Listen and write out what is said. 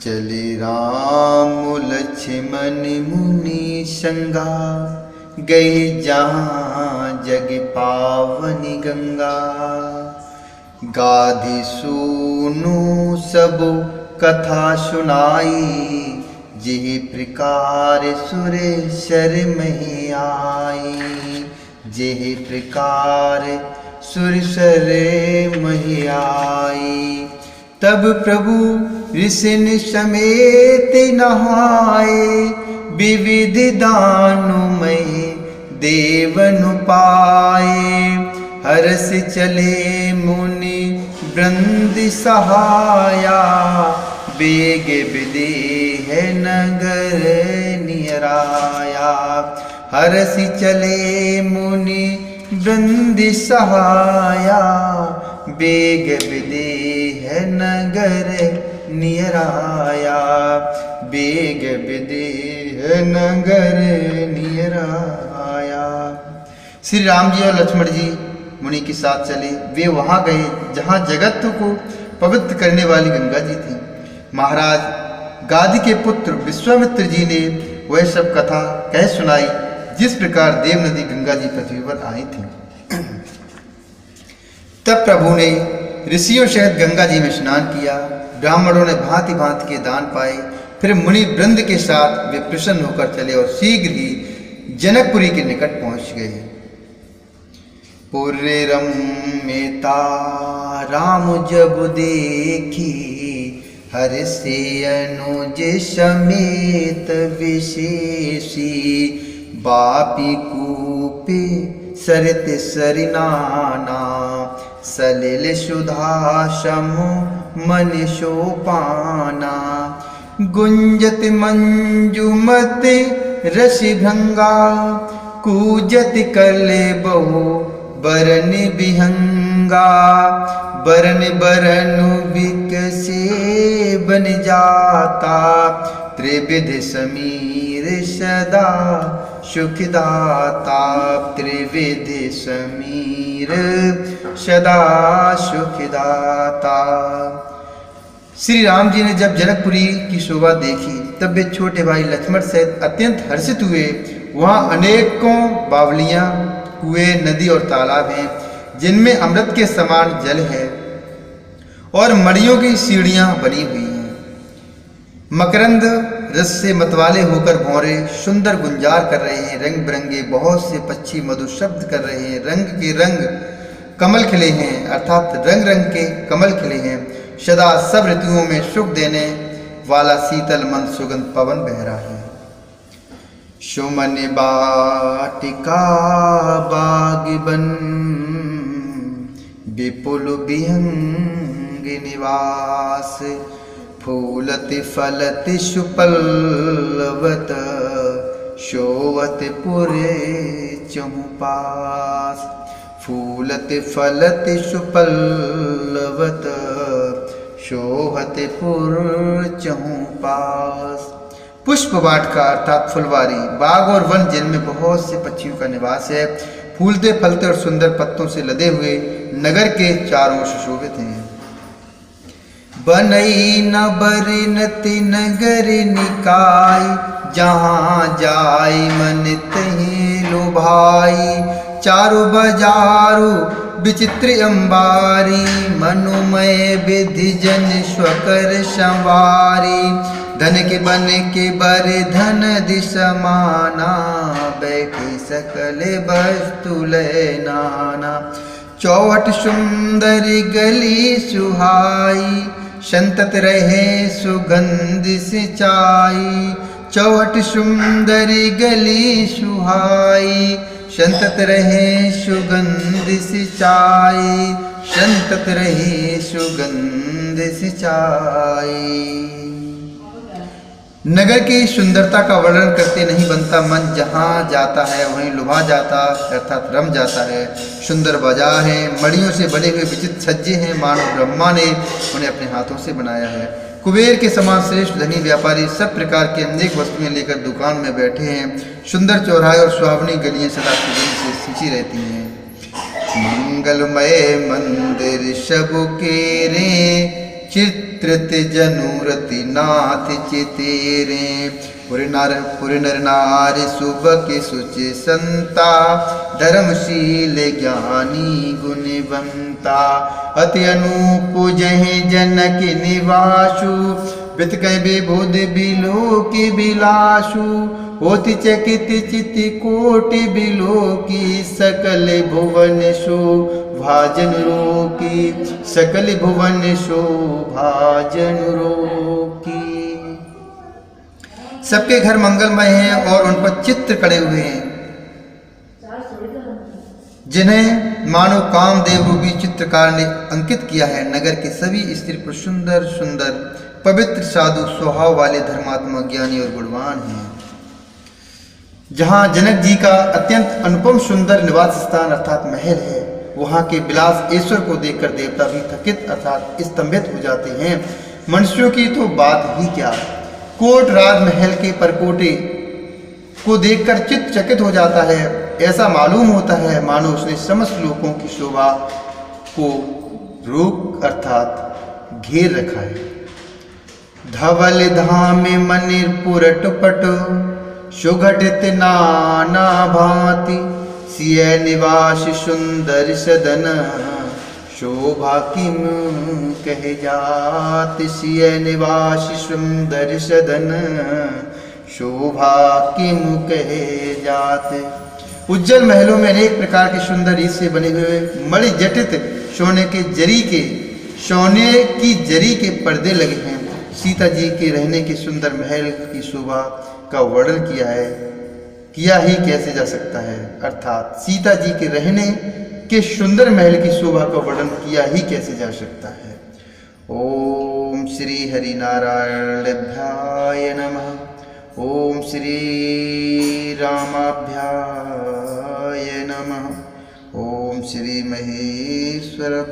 चले राम लक्ष्मण मुनि संगा, गए जहाँ जग पावनी गंगा। गाधी सुनो सब कथा सुनाई, जिह प्रकार सुरेश्वर में आई। जिह प्रकार सुरेश्वर में आई। तब प्रभु ऋषिन समेत नहाए, विविध दानुमय देवन पाए। हर्ष चले मुनि वृंद सहाया, बेग विदेह नगर निराया। हर्ष चले मुनि वृंद सहाया, बेग विदेह नगर निराया। बेग विदेह नगर निराया। श्री राम जी और लक्ष्मण जी मुनि के साथ चले। वे वहां गए जहां जगत को पवित्र करने वाली गंगा जी थी। महाराज गादी के पुत्र विश्वामित्र जी ने वह सब कथा कह सुनाई, जिस प्रकार देव नदी गंगा जी पृथ्वी पर आई थी। तब प्रभु ने ऋषियों सहित गंगा जी में स्नान किया। ब्राह्मणों ने भांति भांति के दान पाए। फिर मुनि वृंद के साथ वे प्रसन्न होकर चले और शीघ्र ही जनकपुरी के निकट पहुंच गए। पुर्रे रम्यता राम जब देखी, हर्षे अनुज समेत विशेषी। बापी कूपे सरित सरिनाना, सलिल सुधा समु मन शोपाना। गुंजत मंजुमत रसि भृंगा, कूजत कले बहु बरन विहंगा। बरन बरनु विकसे बन जाता, त्रिविध समीर सदा सुखदाता। त्रिविध समीर सदा सुखदाता। श्री राम जी ने जब जनकपुरी की शोभा देखी, तब वे छोटे भाई लक्ष्मण सहित अत्यंत हर्षित हुए। वहाँ अनेकों बावलियाँ, कुएं, नदी और तालाब हैं, जिनमें अमृत के समान जल है और मड़ियों की सीढ़ियाँ बनी हुई हैं। मकरंद रस से मतवाले होकर भौरे सुंदर गुंजार कर रहे हैं। रंग बिरंगे बहुत से पक्षी मधुर शब्द कर रहे हैं। रंग के रंग कमल खिले हैं, अर्थात रंग रंग के कमल खिले हैं। सदा सब ऋतुओं में सुख देने वाला शीतल मंद सुगंध पवन बह रहा है। सुमन बाटिका बागबन, विपुल विहंग निवास। फूलत फलत सुपल्लवत, शोवत पुरे चहुपास। फूलत फलत सुपल्लवत, शोभत पुर चहुपास। पुष्प वाटिका अर्थात फुलवारी, बाग और वन जिनमें बहुत से पक्षियों का निवास है। फूलते फलते और सुंदर पत्तों से लदे हुए नगर के चारों ओर सुशोभित हैं। बनई न बरनति नगर निकाय, जहाँ जाय मन तहीं लुभाई। चारु बजारु विचित्र अंबारी, मनुमय विधि जन स्वकर संवारी। धन के बन के बर धन दिसमाना, बैठे सकल वस्तु लय नाना। चौवट सुंदर गली सुहाई, संतत रहे सुगंध सिंचाई। चौवट सुंदर गली सुहाई, संतत रहे सुगंध सिंचाई। संतत रहे सुगंध सिंचाई। नगर की सुंदरता का वर्णन करते नहीं बनता मन। जहाँ जाता है वहीं लुभा जाता अर्थात रम जाता है। सुंदर बाजार हैं, मड़ियों से बने हुए विचित्र सज्जे हैं, मानो ब्रह्मा ने उन्हें अपने हाथों से बनाया है। कुबेर के समान श्रेष्ठ धनी व्यापारी सब प्रकार की अनेक वस्तुएं लेकर दुकान में बैठे हैं। सुंदर चौराहे और सुहावनी गलियां सदा सुगंध से सिंची रहती हैं। मंगलमय मंदिर सब के रे चित्त धृत जनूरति नाथ चितेरे। पुर नर नार सुबह सुचि संता, धर्मशील ज्ञानी गुणवंता। अति अनूप जहि जनक निवासु, वित कह विबुध बिलोकी बिलासु। होति चकित चित कोटि बिलोकी, सकल भुवन शोभाजन रोकी। सकल भुवन शोभाजन रोकी। सबके घर मंगलमय हैं और उन पर चित्र कड़े हुए हैं, जिन्हें मानो कामदेव रूपी चित्रकार ने अंकित किया है। नगर के सभी स्त्री पुरुष सुंदर सुंदर पवित्र साधु स्वभाव वाले धर्मात्मा ज्ञानी और गुणवान हैं। जहाँ जनक जी का अत्यंत अनुपम सुंदर निवास स्थान अर्थात महल है, वहाँ के विलास ऐश्वर को देखकर देवता भी थकित अर्थात स्तंभित हो जाते हैं। मनुष्यों की तो बात ही क्या, कोट राजमहल के परकोटे को देखकर चित्त चकित हो जाता है। ऐसा मालूम होता है मानो उसने समस्त लोकों की शोभा को रोक अर्थात घेर रखा है। धवल धाम मनिर पुरट पट, सुघटित नाना भांति। सिय निवास सुंदर सदन, शोभा किम कह जात। सिय निवास सुंदर सदन, शोभा किम कहे जात। उज्जवल महलों में अनेक प्रकार के सुंदर रीत से बने हुए मणि जटित सोने की जरी के पर्दे लगे हैं। सीता जी के रहने के सुंदर महल की शोभा का वर्णन किया ही कैसे जा सकता है, अर्थात सीता जी के रहने के सुंदर महल की शोभा का वर्णन किया ही कैसे जा सकता है। ओम श्री हरि नारायणाभ्याय नमः। ओम श्री रामाभ्याय नमः। ओम श्री महेश्वराभ्याय